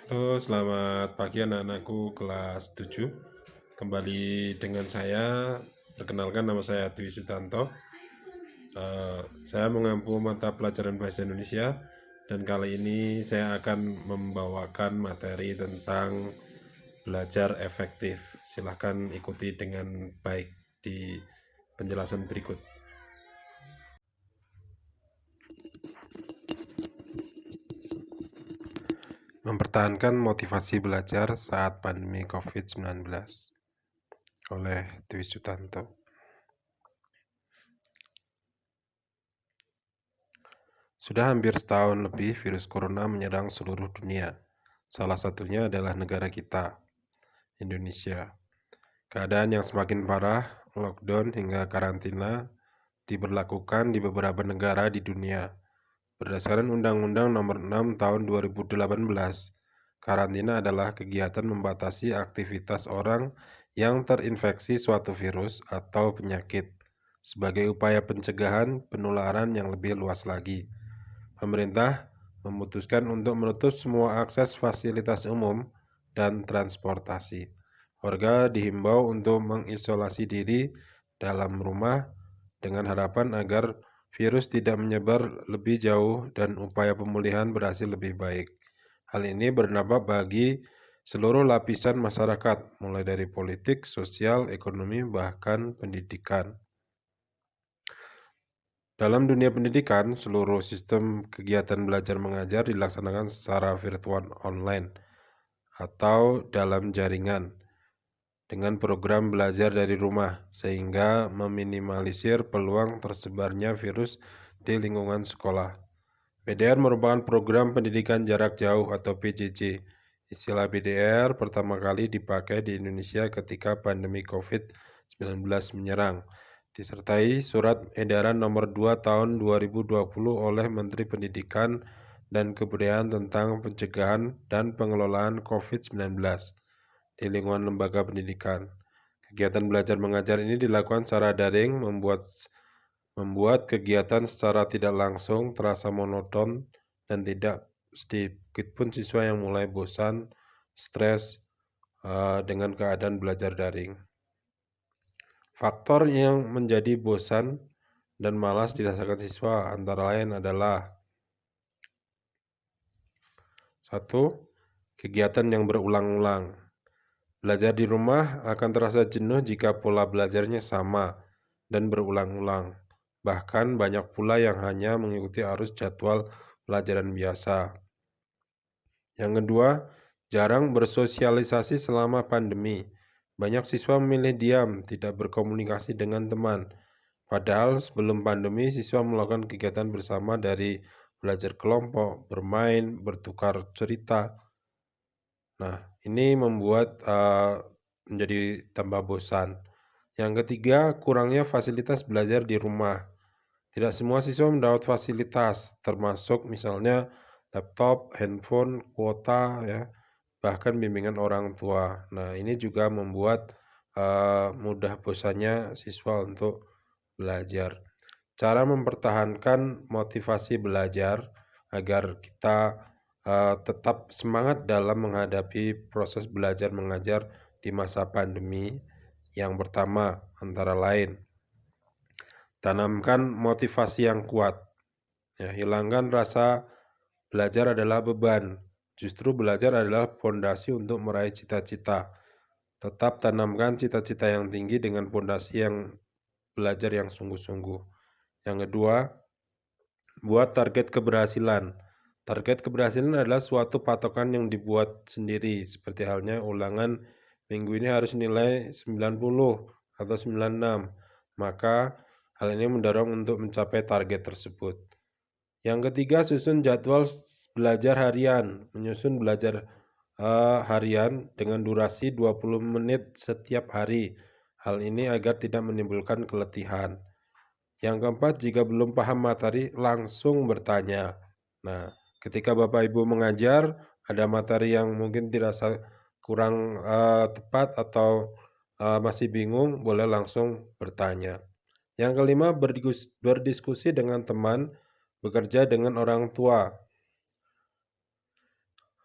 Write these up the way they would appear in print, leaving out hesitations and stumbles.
Halo, selamat pagi anak-anakku kelas 7. Kembali dengan saya, perkenalkan nama saya Dwi Sutanto. Saya mengampu mata pelajaran Bahasa Indonesia dan kali ini saya akan membawakan materi tentang belajar efektif. Silahkan ikuti dengan baik di penjelasan berikut. Mempertahankan motivasi belajar saat pandemi COVID-19 oleh Dwi Sutanto. Sudah hampir setahun lebih virus corona menyerang seluruh dunia. Salah satunya adalah negara kita, Indonesia. Keadaan yang semakin parah, lockdown hingga karantina diberlakukan di beberapa negara di dunia. Berdasarkan Undang-Undang Nomor 6 Tahun 2018, karantina adalah kegiatan membatasi aktivitas orang yang terinfeksi suatu virus atau penyakit sebagai upaya pencegahan penularan yang lebih luas lagi. Pemerintah memutuskan untuk menutup semua akses fasilitas umum dan transportasi. Warga dihimbau untuk mengisolasi diri dalam rumah dengan harapan agar virus tidak menyebar lebih jauh dan upaya pemulihan berhasil lebih baik. Hal ini berdampak bagi seluruh lapisan masyarakat, mulai dari politik, sosial, ekonomi, bahkan pendidikan. Dalam dunia pendidikan, seluruh sistem kegiatan belajar mengajar dilaksanakan secara virtual online atau dalam jaringan dengan program belajar dari rumah, sehingga meminimalisir peluang tersebarnya virus di lingkungan sekolah. PDR merupakan program pendidikan jarak jauh atau PJJ. Istilah PDR pertama kali dipakai di Indonesia ketika pandemi COVID-19 menyerang, disertai Surat Edaran Nomor 2 Tahun 2020 oleh Menteri Pendidikan dan Kebudayaan tentang pencegahan dan pengelolaan COVID-19 di lingkungan lembaga pendidikan. Kegiatan belajar mengajar ini dilakukan secara daring, membuat kegiatan secara tidak langsung terasa monoton dan tidak sedikit pun siswa yang mulai bosan, stres dengan keadaan belajar daring. Faktor yang menjadi bosan dan malas dirasakan siswa antara lain adalah: 1. Kegiatan yang berulang-ulang. Belajar di rumah akan terasa jenuh jika pola belajarnya sama dan berulang-ulang. Bahkan banyak pula yang hanya mengikuti arus jadwal pelajaran biasa. Yang kedua, jarang bersosialisasi selama pandemi. Banyak siswa memilih diam, tidak berkomunikasi dengan teman. Padahal sebelum pandemi, siswa melakukan kegiatan bersama dari belajar kelompok, bermain, bertukar cerita. Nah, ini membuat menjadi tambah bosan. Yang ketiga, kurangnya fasilitas belajar di rumah. Tidak semua siswa mendapat fasilitas, termasuk misalnya laptop, handphone, kuota, ya, bahkan bimbingan orang tua. Nah, ini juga membuat mudah bosannya siswa untuk belajar. Cara mempertahankan motivasi belajar agar kita tetap semangat dalam menghadapi proses belajar mengajar di masa pandemi. Yang pertama, antara lain, tanamkan motivasi yang kuat. Ya, hilangkan rasa belajar adalah beban. Justru belajar adalah fondasi untuk meraih cita-cita. Tetap tanamkan cita-cita yang tinggi dengan fondasi yang belajar yang sungguh-sungguh. Yang kedua, buat target keberhasilan. Target keberhasilan adalah suatu patokan yang dibuat sendiri, seperti halnya ulangan minggu ini harus nilai 90 atau 96. Maka hal ini mendorong untuk mencapai target tersebut. Yang ketiga, susun jadwal belajar harian. Menyusun belajar harian dengan durasi 20 menit setiap hari. Hal ini agar tidak menimbulkan keletihan. Yang keempat, jika belum paham materi, langsung bertanya. Nah, ketika Bapak Ibu mengajar, ada materi yang mungkin dirasa kurang tepat atau masih bingung, boleh langsung bertanya. Yang kelima, berdiskusi dengan teman, bekerja dengan orang tua.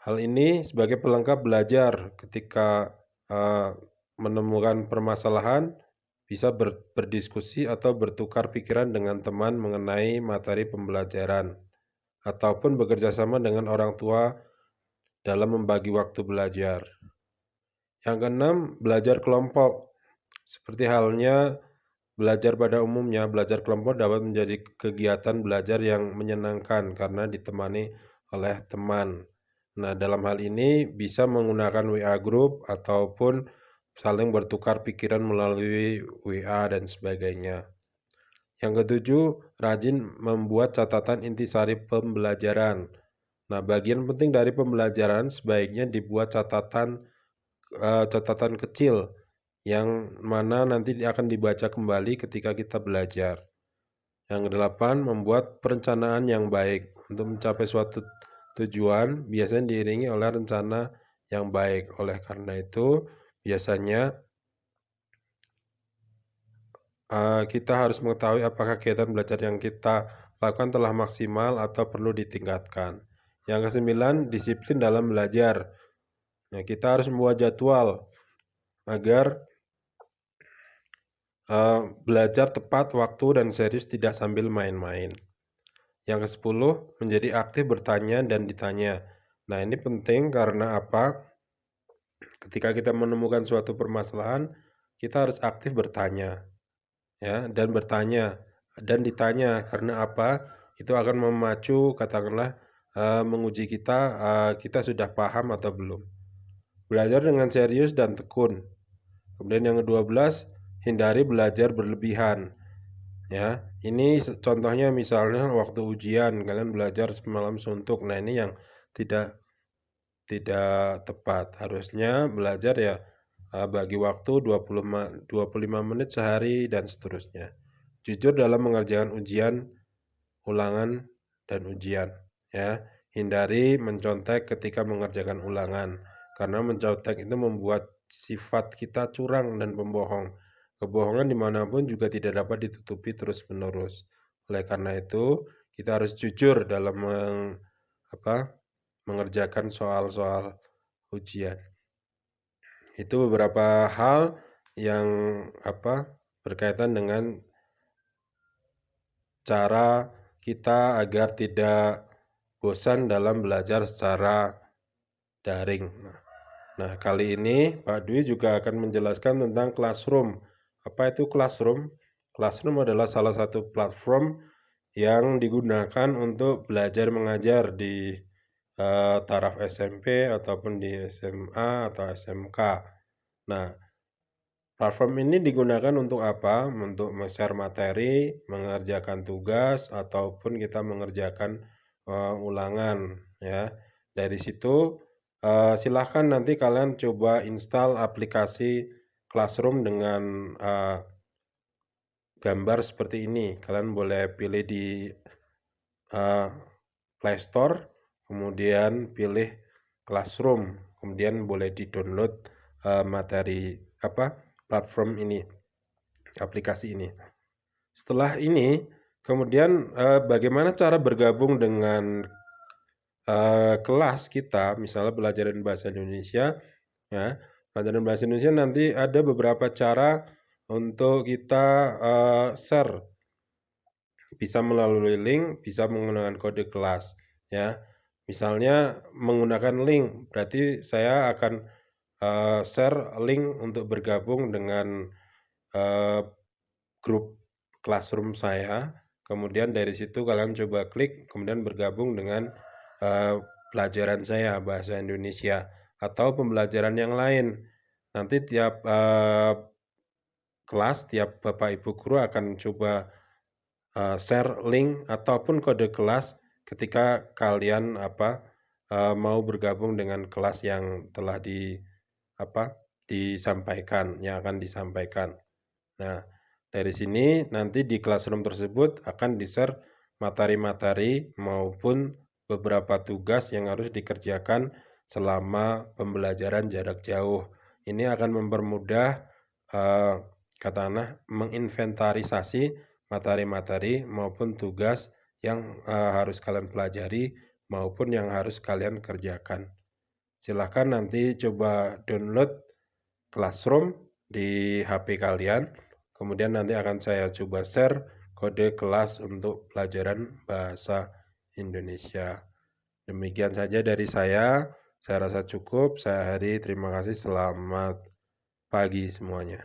Hal ini sebagai pelengkap belajar ketika, menemukan permasalahan, bisa berdiskusi atau bertukar pikiran dengan teman mengenai materi pembelajaran, ataupun bekerja sama dengan orang tua dalam membagi waktu belajar. Yang keenam, belajar kelompok. Seperti halnya belajar pada umumnya, belajar kelompok dapat menjadi kegiatan belajar yang menyenangkan karena ditemani oleh teman. Nah, dalam hal ini bisa menggunakan WA Group ataupun saling bertukar pikiran melalui WA dan sebagainya. Yang ketujuh, rajin membuat catatan intisari pembelajaran. Nah, bagian penting dari pembelajaran sebaiknya dibuat catatan kecil yang mana nanti akan dibaca kembali ketika kita belajar. Yang kedelapan, membuat perencanaan yang baik. Untuk mencapai suatu tujuan biasanya diiringi oleh rencana yang baik. Oleh karena itu, biasanya kita harus mengetahui apakah kegiatan belajar yang kita lakukan telah maksimal atau perlu ditingkatkan. Yang kesembilan, disiplin dalam belajar. Nah, kita harus membuat jadwal agar belajar tepat waktu dan serius, tidak sambil main-main. Yang ke-10, menjadi aktif bertanya dan ditanya. Nah, ini penting karena apa? Ketika kita menemukan suatu permasalahan, kita harus aktif bertanya, ya, dan bertanya dan ditanya. Karena apa? Itu akan memacu, katakanlah, menguji kita, kita sudah paham atau belum. Belajar dengan serius dan tekun. Kemudian yang ke-12, hindari belajar berlebihan. Ya, ini contohnya misalnya waktu ujian kalian belajar semalam suntuk. Nah, ini yang tidak tidak tepat. Harusnya belajar ya bagi waktu 25 menit sehari dan seterusnya. Jujur dalam mengerjakan ujian, ulangan, dan ujian. Ya, hindari mencontek ketika mengerjakan ulangan, karena mencontek itu membuat sifat kita curang dan pembohong. Kebohongan dimanapun juga tidak dapat ditutupi terus-menerus. Oleh karena itu, kita harus jujur dalam mengerjakan soal-soal ujian. Itu beberapa hal yang berkaitan dengan cara kita agar tidak bosan dalam belajar secara daring. Nah, kali ini Pak Dwi juga akan menjelaskan tentang Classroom. Apa itu Classroom? Classroom adalah salah satu platform yang digunakan untuk belajar mengajar di taraf SMP ataupun di SMA atau SMK. Nah, platform ini digunakan untuk apa? Untuk share materi, mengerjakan tugas, ataupun kita mengerjakan ulangan, ya. Dari situ silahkan nanti kalian coba install aplikasi Classroom dengan gambar seperti ini. Kalian boleh pilih di Play Store, kemudian pilih Classroom, kemudian boleh di-download platform ini, aplikasi ini. Setelah ini, kemudian bagaimana cara bergabung dengan kelas kita, misalnya pelajaran bahasa Indonesia, ya. Pelajaran bahasa Indonesia nanti ada beberapa cara untuk kita share. Bisa melalui link, bisa menggunakan kode kelas, ya. Misalnya menggunakan link, berarti saya akan share link untuk bergabung dengan grup Classroom saya, kemudian dari situ kalian coba klik, kemudian bergabung dengan pelajaran saya bahasa Indonesia atau pembelajaran yang lain. Nanti tiap kelas, tiap Bapak Ibu guru akan coba share link ataupun kode kelas ketika kalian mau bergabung dengan kelas yang telah disampaikan, yang akan disampaikan. Nah, dari sini nanti di Classroom tersebut akan di-share materi-materi maupun beberapa tugas yang harus dikerjakan selama pembelajaran jarak jauh. Ini akan mempermudah menginventarisasi materi-materi maupun tugas yang harus kalian pelajari maupun yang harus kalian kerjakan. Silahkan nanti coba download Classroom di HP kalian, kemudian nanti akan saya coba share kode kelas untuk pelajaran bahasa Indonesia. Demikian saja dari saya rasa cukup. Saya Hari, terima kasih, selamat pagi semuanya.